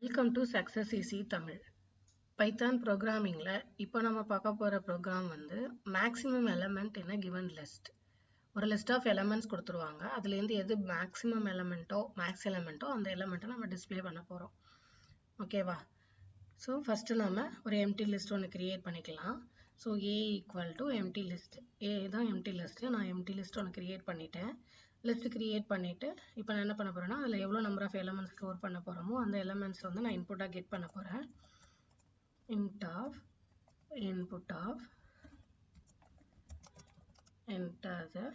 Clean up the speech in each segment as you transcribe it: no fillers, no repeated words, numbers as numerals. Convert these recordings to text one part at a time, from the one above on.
Welcome to Success Easy Tamil. Python programming ல இப்போ நம்ம பார்க்க போற program வந்து maximum element in a given list. ஒரு list of elements கொடுத்துருவாங்க. அதுல இருந்து எது maximum elementோ max elementோ அந்த elementை நம்ம display பண்ண போறோம். ஓகேவா? So first நம்ம ஒரு empty list ஒன்று create பண்ணிக்கலாம். So A equal to empty list. A தான் empty list. நான் empty list ஒன்று create பண்ணிட்டேன். list create பண்ணிட்டு இப்போ நான் என்ன பண்ண போறேன்னா அதுல எவ்வளவு number of elements ஸ்டோர் பண்ண போறோமோ அந்த elements வந்து நான் input-ஆ get பண்ண போறேன். int of input of enter the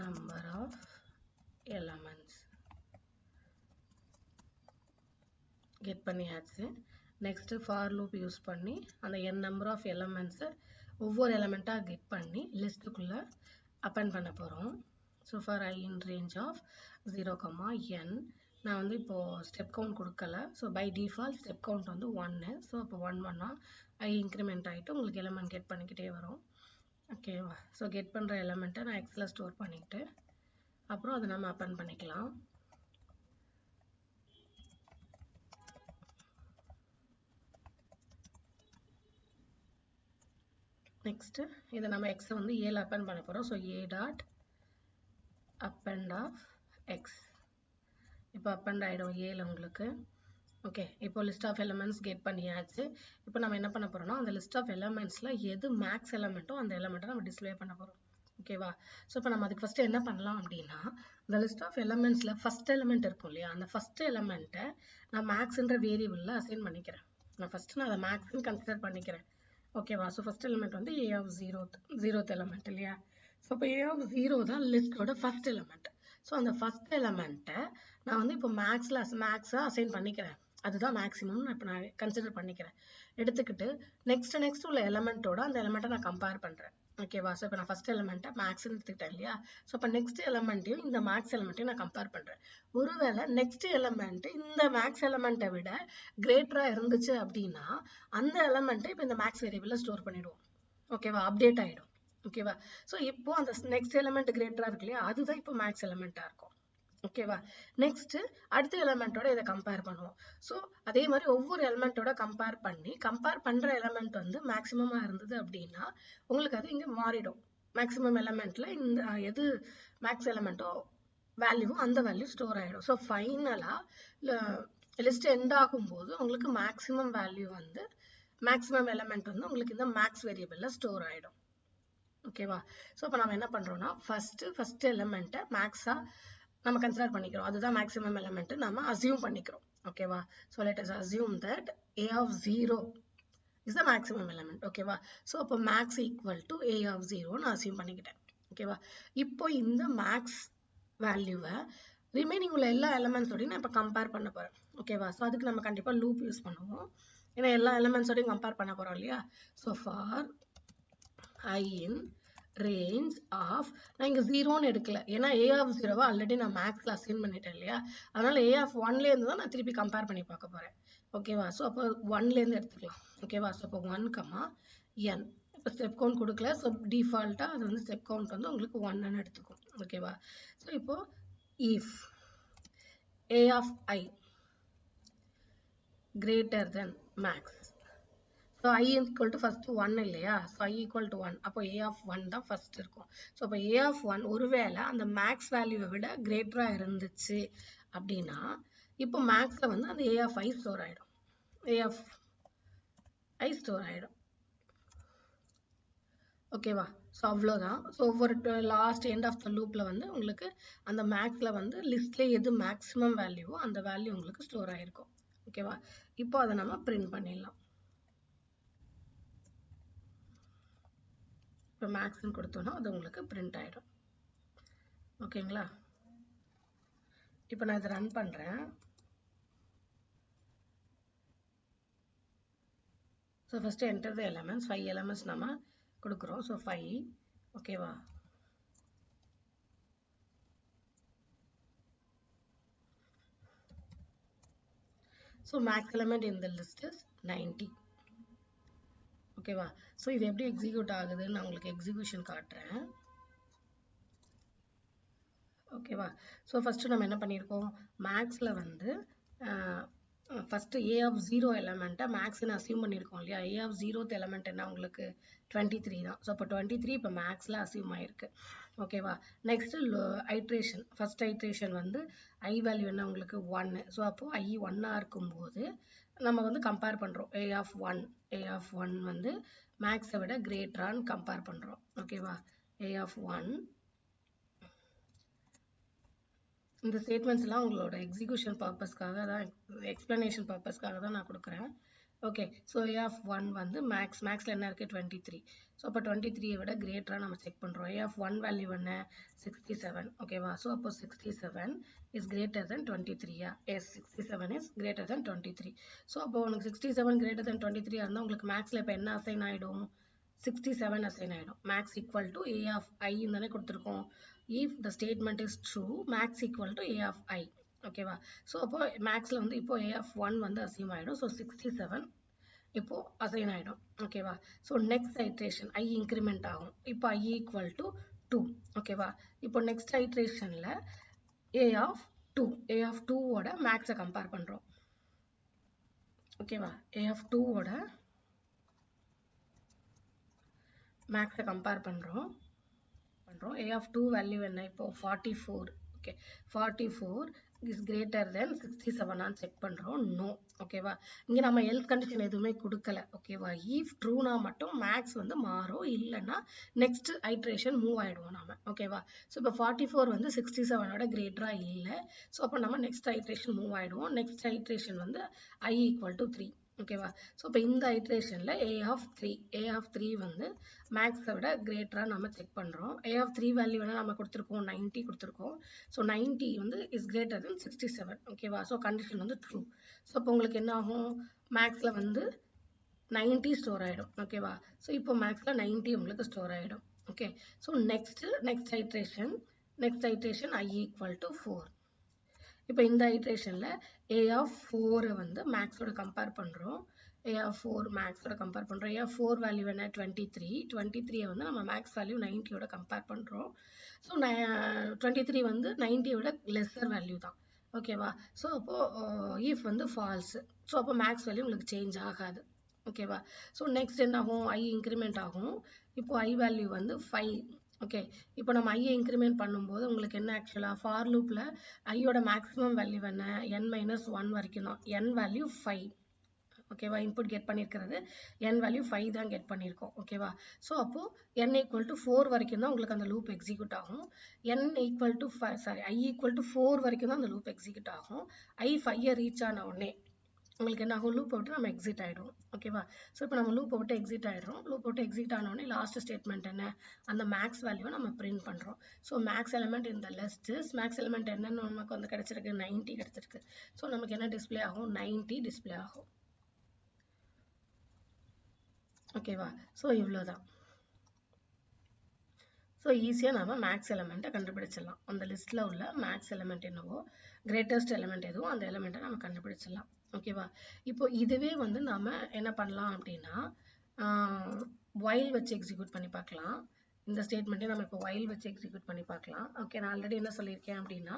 number of elements. Get பண்ணியாச்சு. Next for loop use பண்ணி அந்த n number of elements ஒவ்வொரு element-ஆ get பண்ணி list-க்குள்ள append பண்ண போறோம். So for I in range of 0, n நான் வந்து இப்போ step count கொடுக்கல. So by default step count வந்து 1. So அப்போ 1 I increment ஆயிட்டு உங்களுக்கு element get பண்ணிக்கிட்டே வரும். ஓகேவா? So get பண்ற element நான் Xல ஸ்டோர் பண்ணிட்டு அப்புறம் அதை நம்ம append பண்ணிக்கலாம். Next இதை நம்ம X வந்து Aல append பண்ண போறோம். So A dot append of X. இப்போ append ஆயிடும் Aல உங்களுக்கு. ஓகே, இப்போ list of elements get பண்ணியாச்சு. இப்போ நம்ம என்ன பண்ண போறோம்னா அந்த list of elementsல எது max elementோ அந்த elementை நம்ம display பண்ண போறோம். ஓகேவா? ஸோ இப்போ நம்ம அதுக்கு ஃபர்ஸ்ட் என்ன பண்ணலாம் அப்படின்னா இந்த list of elementsல first element இருக்கும் இல்லையா அந்த first elementை நான் maxன்ற வேரியபிள்ல அசைன் பண்ணிக்கிறேன். நான் அதை maxன்னு கன்சிடர் பண்ணிக்கிறேன். ஓகேவா? ஸோ ஃபர்ஸ்ட் எலிமெண்ட் வந்து A of 0th எலிமெண்ட் இல்லையா? ஸோ இப்போ A of 0 தான் லிஸ்டோட ஃபர்ஸ்ட் எலிமெண்ட். ஸோ அந்த ஃபர்ஸ்ட் எலிமெண்ட்டை நான் வந்து இப்போ மேக்ஸாக அசைன் பண்ணிக்கிறேன். அதுதான் மேக்ஸிமம் இப்போ நான் கன்சிடர் பண்ணிக்கிறேன். எடுத்துக்கிட்டு நெக்ஸ்ட் உள்ள எலிமெண்ட்டோட அந்த எலிமெண்ட்டை நான் கம்பேர் பண்ணுறேன். ஓகேவா? ஸோ இப்போ நான் ஃபர்ஸ்ட் எலிமெண்ட்டை மேக்ஸ்ன்னு எடுத்துக்கிட்டேன் இல்லையா? ஸோ இப்போ நெக்ஸ்ட் எலிமெண்ட்டையும் இந்த மேக்ஸ் எலிமெண்ட்டையும் நான் கம்பேர் பண்ணுறேன். ஒருவேளை நெக்ஸ்ட் எலிமெண்ட் இந்த மேக்ஸ் எலிமெண்ட்டை விட கிரேட்டராக இருந்துச்சு அப்படின்னா அந்த எலிமெண்ட்டை இப்போ இந்த மேக்ஸ் வேரியபிளில் ஸ்டோர் பண்ணிடுவோம். ஓகேவா? அப்டேட் ஆகிடும். ஓகேவா? ஸோ இப்போ அந்த நெக்ஸ்ட் எலிமெண்ட் கிரேட்டராக இருக்கு இல்லையா அதுதான் இப்போ மேக்ஸ் எலிமெண்ட்டாக இருக்கும். ஓகேவா? நெக்ஸ்ட் அடுத்த எலிமெண்டோட இதை கம்பேர் பண்ணுவோம். ஸோ அதே மாதிரி ஒவ்வொரு எலிமெண்டோட கம்பேர் பண்ற எலிமெண்ட் வந்து மேக்ஸிமமா இருந்தது அப்படின்னா உங்களுக்கு அது இங்க மாறிடும். மேக்ஸிமம் எலிமெண்ட்ல இந்த எது மேக்ஸ் எலிமெண்டோ வேல்யூ அந்த வேல்யூ ஸ்டோர் ஆயிடும். ஸோ ஃபைனலா லிஸ்ட் எண்ட் ஆகும்போது உங்களுக்கு மேக்ஸிமம் வேல்யூ வந்து மேக்ஸிமம் எலிமெண்ட் வந்து உங்களுக்கு இந்த மேக்ஸ் வேரியபிள்ல ஸ்டோர் ஆயிடும். ஓகேவா? ஸோ இப்போ நம்ம என்ன பண்றோம்னா ஃபர்ஸ்ட் எலிமெண்ட்டை மேக்ஸா நம்ம கன்சிடர் பண்ணிக்கிறோம். அதுதான் மேக்ஸிமம் எலிமெண்ட் நம்ம அசியூம் பண்ணிக்கிறோம். ஓகேவா? So let us assume that A of 0 is the maximum element. ஓகேவா? ஸோ அப்போ max equal to A of 0 நான் அசியூம் பண்ணிக்கிட்டேன். ஓகேவா? இப்போ இந்த மேக்ஸ் வேல்யூவை ரிமைனிங் உள்ள எல்லா எலிமெண்ட்ஸோடையும் நான் இப்போ கம்பேர் பண்ண போறேன். ஓகேவா? ஸோ அதுக்கு நம்ம கண்டிப்பாக லூப் யூஸ் பண்ணுவோம். ஏன்னா எல்லா எலிமெண்ட்ஸோடையும் கம்பேர் பண்ண போறோம் இல்லையா? So for I in range of நான் இங்க 0ன்னு எடுக்கல ஏன்னா A of 0 ஆல்ரெடி நான் மேக்ஸ்ல அசைன் பண்ணிட்டேன் இல்லையா? அதனால A of 1ல இருந்து தான் நான் திருப்பி கம்பேர் பண்ணி பார்க்க போறேன். ஓகேவா? ஸோ அப்போ 1ல இருந்து எடுத்துக்கலாம். ஓகேவா? ஸோ அப்போ 1, n இப்போ ஸ்டெப் கவுண்ட் கொடுக்கல. ஸோ டிஃபால்ட்டா அது வந்து ஸ்டெப் கவுண்ட் வந்து உங்களுக்கு 1ன்னு எடுத்துக்கும். ஓகேவா? ஸோ இப்போ if A of I greater than max. So I equal to first 1 இல்லையா? So I equal to 1. அப்போ A of 1 தான் first இருக்கும். So அப்போ A of 1 ஒருவேளை அந்த மேக்ஸ் வேல்யூவை விட கிரேட்டரா இருந்துச்சு அப்படின்னா இப்போ மேக்ஸ்ல வந்து அந்த A of I ஸ்டோர் ஆயிடும். A of I ஸ்டோர் ஆயிடும். ஓகேவா? ஸோ அவ்வளோதான். ஸோ ஒவ்வொரு லாஸ்ட் எண்ட் ஆஃப் த லூப்ல வந்து உங்களுக்கு அந்த மேக்ஸ்ல வந்து லிஸ்ட்ல எது மேக்ஸிமம் வேல்யூவோ அந்த வேல்யூ உங்களுக்கு ஸ்டோர் ஆயிருக்கும். ஓகேவா? இப்போ அதை நம்ம பிரிண்ட் பண்ணிடலாம். இப்போ மேக்ஸ்ன்னு கொடுத்தோன்னா அது உங்களுக்கு பிரிண்ட் ஆயிடும். ஓகேங்களா? இப்போ நான் இதை ரன் பண்றேன். So first enter the elements 5 elements நம்ம கொடுக்குறோம். ஸோ 5. ஓகேவா? So max element in the list is 90. ஓகேவா? ஸோ இது எப்படி எக்ஸிக்யூட் ஆகுதுன்னு நான் உங்களுக்கு எக்ஸிக்யூஷன் காட்டுறேன். ஓகேவா? ஸோ ஃபஸ்ட்டு நம்ம என்ன பண்ணியிருக்கோம், மேக்ஸில் வந்து ஃபஸ்ட்டு ஏ ஆஃப் 0 எலமெண்ட்டை மேக்ஸ்ன்னு அசியூம் பண்ணியிருக்கோம் இல்லையா? ஏ ஆஃப் 0th எலமெண்ட் என்ன உங்களுக்கு 23 தான். ஸோ அப்போ 23 இப்போ மேக்ஸில் அசியூம் ஆயிருக்கு. ஓகேவா? நெக்ஸ்ட்டு ஐட்ரேஷன், ஃபஸ்ட் ஐட்ரேஷன் வந்து ஐ வேல்யூ என்ன உங்களுக்கு 1. ஸோ அப்போது ஐ 1ஆ இருக்கும்போது நம்ம வந்து கம்பேர் பண்ணுறோம். ஏ ஆஃப் 1 வந்து மேக்ஸை விட கிரேட்டரான்னு கம்பேர் பண்ணுறோம். ஓகேவா? ஏ ஆஃப் 1 இந்த ஸ்டேட்மெண்ட்ஸ்லாம் உங்களோட எக்ஸிக்யூஷன் பர்பஸ்க்காக தான், எக்ஸ்பிளனேஷன் பர்பஸ்க்காக தான் நான் கொடுக்குறேன். ஓகே, ஸோ ஏ ஆஃப் 1 வந்து மேக்ஸில் என்ன இருக்குது 23. ஸோ அப்போ 23 விட கிரேட்டராக நம்ம செக் பண்ணுறோம். ஏ ஆஃப் 1 வேல்யூ என்ன 67. ஓகேவா? ஸோ அப்போ 67 இஸ் கிரேட்டர் தென் 23யா? Yes, 67 is greater than 23. So அப்போ உனக்கு 67 கிரேட்டர் தென் 23 இருந்தால் உங்களுக்கு மேக்ஸில் இப்போ என்ன அசைன் ஆகிடும், 67 அசைன் ஆகிடும். Max equal to A of I தானே கொடுத்துருக்கோம். if the statement is true, max equal to a of I. ஓகேவா? ஸோ அப்போ மேக்ஸில் வந்து இப்போ a of 1 வந்து அசியூம் ஆகிடும். ஸோ 67 இப்போ அசைன் ஆகிடும். ஓகேவா? So next iteration I increment ஆகும். இப்போ ஐ ஈக்குவல் டு 2. ஓகேவா? இப்போ நெக்ஸ்ட் ஐட்ரேஷனில் a of 2, a of 2ஓட மேக்ஸை கம்பேர் பண்ணுறோம். ஓகேவா? a of 2ஓட மேக்ஸை கம்பேர் பண்ணுறோம். A of 2 வேல்யூ என்ன இப்போ 44. ஓகே, 44 இஸ் கிரேட்டர் தென் 67 ஆன்னு செக் பண்ணுறோம். நோ. ஓகேவா? இங்கே நம்ம எல்ஸ் கண்டிஷன் எதுவுமே கொடுக்கல. ஓகேவா? இஃப் ட்ரூனா மட்டும் மேக்ஸ் வந்து மாறும், இல்லைன்னா நெக்ஸ்ட் ஐட்ரேஷன் மூவ் ஆகிடுவோம் நம்ம. ஓகேவா? ஸோ இப்போ 44 வந்து 67ஓட கிரேட்டராக இல்லை. ஸோ அப்போ நம்ம நெக்ஸ்ட் ஐட்ரேஷன் மூவ் ஆகிடுவோம். நெக்ஸ்ட் ஐட்ரேஷன் வந்து ஐ ஈக்குவல் டு 3. ஓகேவா? ஸோ இப்போ இந்த ஐட்ரேஷனில் ஏ ஆஃப் 3 வந்து மேக்ஸை விட கிரேட்டராக நம்ம செக் பண்ணுறோம். ஏ ஆஃப் 3 வேல்யூ வேணால் நம்ம கொடுத்துருக்கோம், 90 கொடுத்துருக்கோம். ஸோ 90 வந்து இஸ் கிரேட்டர் தென் 67. ஓகேவா? ஸோ கண்டிஷன் வந்து ட்ரூ. ஸோ இப்போ உங்களுக்கு என்ன ஆகும், மேக்ஸில் வந்து 90 ஸ்டோர் ஆகிடும். ஓகேவா? ஸோ இப்போ மேக்ஸில் 90 உங்களுக்கு ஸ்டோர் ஆகிடும். Okay, so next iteration I equal to 4. இப்போ இந்த ஐட்ரேஷனில் ஏ ஆஃப் 4 வந்து மேக்ஸோட கம்பேர் பண்ணுறோம். ஏ ஆஃப் 4 மேக்ஸோட கம்பேர் பண்ணுறோம். ஏ ஆஃப் 4 வேல்யூ என்ன 23 வந்து நம்ம மேக்ஸ் வேல்யூ 90யோட கம்பேர் பண்ணுறோம். ஸோ 23 வந்து 90யோட லெஸ்ஸர் வேல்யூ தான். ஓகேவா? ஸோ அப்போது ஈஃப் வந்து ஃபால்ஸு. ஸோ அப்போ மேக்ஸ் வேல்யூ உங்களுக்கு சேஞ்ச் ஆகாது. ஓகேவா? ஸோ நெக்ஸ்ட் என்ன ஆகும், ஐ இன்க்ரிமெண்ட் ஆகும். இப்போ ஐ வேல்யூ வந்து 5. ஓகே, இப்போ நம்ம ஐயை இன்க்ரிமெண்ட் பண்ணும்போது உங்களுக்கு என்ன, ஆக்சுவலாக ஃபார் லூப்பில் ஐயோட மேக்ஸிமம் வேல்யூ என்ன n-1 வரைக்கும் தான். n value 5. ஓகேவா? இன்புட் கெட் பண்ணியிருக்கிறது n வேல்யூ 5 தான் கெட் பண்ணியிருக்கோம். ஓகேவா? ஸோ அப்போது n ஈக்குவல் டு 4 வரைக்கும் தான் உங்களுக்கு அந்த லூப் எக்ஸிக்யூட் ஆகும். n equal to i equal to 4 வரைக்கும் தான் அந்த லூப் எக்ஸிக்யூட் ஆகும். i 5 ரீச் ஆன உடனே உங்களுக்கு என்ன ஆகும், லூப்பை விட்டு நம்ம எக்ஸிட் ஆகிடும். ஓகேவா? ஸோ இப்போ நம்ம லூப்பை விட்டு எக்ஸிட் ஆகிடும். லூப்பை விட்டு எக்ஸிட் ஆனோடனே லாஸ்ட் ஸ்டேட்மெண்ட் என்ன, அந்த மேக்ஸ் வேல்யூவை நம்ம பிரிண்ட் பண்ணுறோம். ஸோ மேக்ஸ் எலிமெண்ட் இந்த லிஸ்ட், மேக்ஸ் எலிமெண்ட் என்னன்னு நமக்கு வந்து கிடைச்சிருக்கு 90 கிடைச்சிருக்கு. ஸோ நமக்கு என்ன டிஸ்பிளே ஆகும், 90 டிஸ்பிளே ஆகும். ஓகேவா? ஸோ இவ்வளோதான். ஸோ ஈஸியாக நம்ம மேக்ஸ் எலிமெண்ட்டை கண்டுபிடிச்சிடலாம். அந்த லிஸ்ட்டில் உள்ள மேக்ஸ் எலிமெண்ட் என்னவோ, கிரேட்டஸ்ட் எலிமெண்ட் எதுவோ அந்த எலிமெண்ட்டை நம்ம கண்டுபிடிச்சிடலாம். ஓகேவா? இப்போ இதுவே வந்து நம்ம என்ன பண்ணலாம் அப்படின்னா, while வச்சு எக்ஸிக்யூட் பண்ணி பார்க்கலாம். இந்த ஸ்டேட்மெண்ட்டை நம்ம இப்போ while வச்சு எக்ஸிக்யூட் பண்ணி பார்க்கலாம். ஓகே, நான் ஆல்ரெடி என்ன சொல்லியிருக்கேன் அப்படின்னா,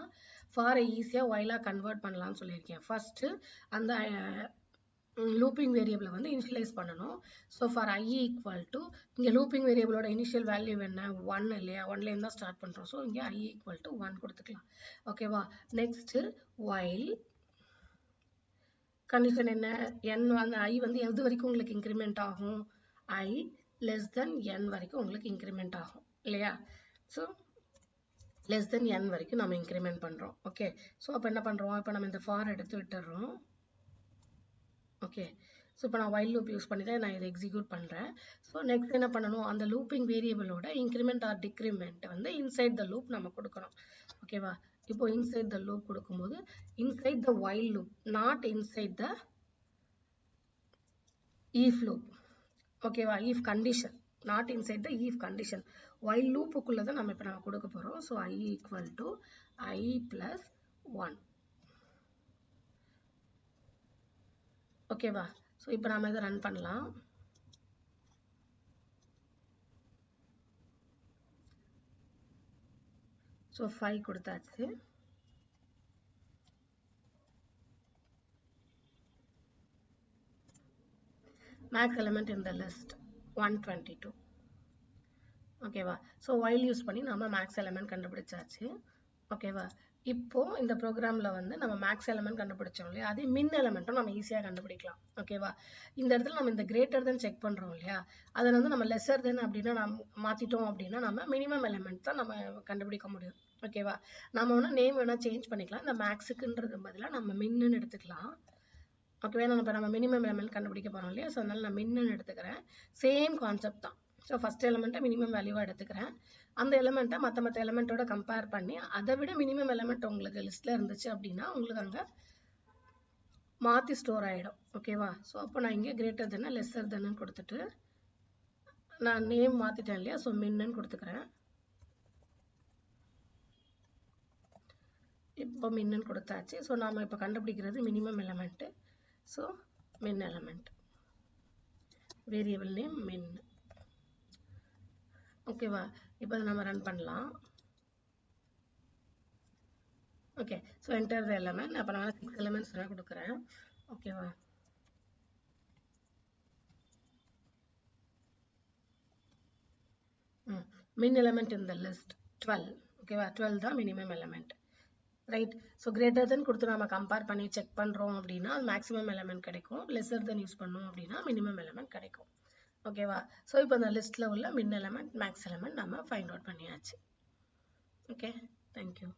ஃபாரை ஈஸியாக while-ஆ கன்வெர்ட் பண்ணலாம்னு சொல்லியிருக்கேன். ஃபஸ்ட்டு அந்த லூப்பிங் வேரியபிளை வந்து இனிஷியலைஸ் பண்ணணும். So for I equal to, இங்கே லூப்பிங் வேரியபிளோட இனிஷியல் வேல்யூ என்ன 1 இல்லையா, 1லேருந்து தான் ஸ்டார்ட் பண்ணுறோம். ஸோ இங்கே ஐ ஈக்குவல் டு 1 கொடுத்துக்கலாம். ஓகேவா? நெக்ஸ்ட்டு while கண்டிஷன் என்ன, n வந்து ஐ வந்து எது வரைக்கும் உங்களுக்கு இன்க்ரிமெண்ட் ஆகும், ஐ லெஸ் தென் n வரைக்கும் உங்களுக்கு இன்க்ரிமெண்ட் ஆகும் இல்லையா? ஸோ லெஸ் தென் n வரைக்கும் நம்ம இன்க்ரிமெண்ட் பண்ணுறோம். ஓகே, ஸோ அப்போ என்ன பண்ணுறோம், இப்போ நம்ம இந்த ஃபார் எடுத்து விட்டுறோம். ஓகே, ஸோ இப்போ நான் while லூப் யூஸ் பண்ணி தான் நான் இதை எக்ஸிக்யூட் பண்ணுறேன். ஸோ நெக்ஸ்ட் என்ன பண்ணணும், அந்த லூப்பிங் வேரியபிளோட இன்க்ரிமெண்ட் ஆர் டிக்ரிமெண்ட் வந்து இன்சைட் த லூப் நம்ம கொடுக்கணும். ஓகேவா? இப்போ இன்சைட் த லூப் கொடுக்கும்போது inside the while loop, not inside the if loop. ஓகேவா? if condition, not inside the if condition. while லூப்புக்குள்ளே தான் நம்ம இப்போ கொடுக்க போகிறோம். So i equal to i + 1. ஓகேவா? ஸோ இப்போ நம்ம இதை ரன் பண்ணலாம். ஸோ 5 கொடுத்தாச்சு. Max element in the list 122. ஓகேவா? ஸோ while யூஸ் பண்ணி நம்ம மேக்ஸ் எலிமெண்ட் கண்டுபிடிச்சாச்சு. ஓகேவா? இப்போ இந்த ப்ரோக்ராமில் வந்து நம்ம மேக்ஸ் எலிமெண்ட் கண்டுபிடிச்சோம் இல்லையா, அதே மின் எலிமெண்ட்டும் நம்ம ஈஸியாக கண்டுபிடிக்கலாம். ஓகேவா? இந்த இடத்துல நம்ம இந்த கிரேட்டர் தென் செக் பண்ணுறோம் இல்லையா, அதை வந்து நம்ம லெஸர் தென் அப்படின்னா நம்ம மாற்றிட்டோம் அப்படின்னா நம்ம மினிமம் எலிமெண்ட் தான் நம்ம கண்டுபிடிக்க முடியும். ஓகேவா? நம்ம ஒன்று நேம் வேணால் சேஞ்ச் பண்ணிக்கலாம். இந்த மேக்ஸுக்குன்றது பதிலாக நம்ம மின்னு எடுத்துக்கலாம். ஓகேவா? நம்ம மினிமம் எலிமெண்ட் கண்டுபிடிக்க போகிறோம் இல்லையா, ஸோ அதனால நான் மின்னு எடுத்துக்கிறேன். சேம் கான்செப்ட் தான். ஸோ ஃபஸ்ட் எலிமெண்ட்டை மினிமம் வேல்யூவாக எடுத்துக்கிறேன். அந்த எலிமெண்ட்டை மற்ற எலிமெண்ட்டோட கம்பேர் பண்ணி அதை விட மினிமம் எலிமெண்ட் உங்களுக்கு லிஸ்ட்டில் இருந்துச்சு அப்படின்னா உங்களுக்கு அங்கே மாற்றி ஸ்டோர் ஆகிடும். ஓகேவா? ஸோ அப்போ நான் இங்கே கிரேட்டர் தென் லெஸ்ஸர் தென்னு கொடுத்துட்டு நான் நேம் மாற்றிட்டேன் இல்லையா, ஸோ மின்னு கொடுத்துக்கிறேன். இப்போ மின்னு கொடுத்தாச்சு. ஸோ நாம் இப்போ கண்டுபிடிக்கிறது minimum element. So min element, variable name min. ஓகேவா? இப்போ நம்ம ரன் பண்ணலாம். Okay, so enter the element. அப்போ நான் 6 elements நான் கொடுக்குறேன். ஓகேவா? min element in the list 12. ஓகேவா? 12 தான் minimum element. Right. So greater than கொடுத்து நம்ம கம்பேர் பண்ணி செக் பண்ணுறோம் அப்படின்னா மேக்ஸிமம் எலிமெண்ட் கிடைக்கும். லெஸர் தென் யூஸ் பண்ணோம் அப்படின்னா மினிமம் எலிமெண்ட் கிடைக்கும். ஓகேவா? ஸோ இப்போ இந்த லிஸ்ட்டில் உள்ள மின் எலிமெண்ட் மேக்ஸ் எலிமெண்ட் நம்ம ஃபைண்ட் அவுட் பண்ணியாச்சு. Okay, thank you.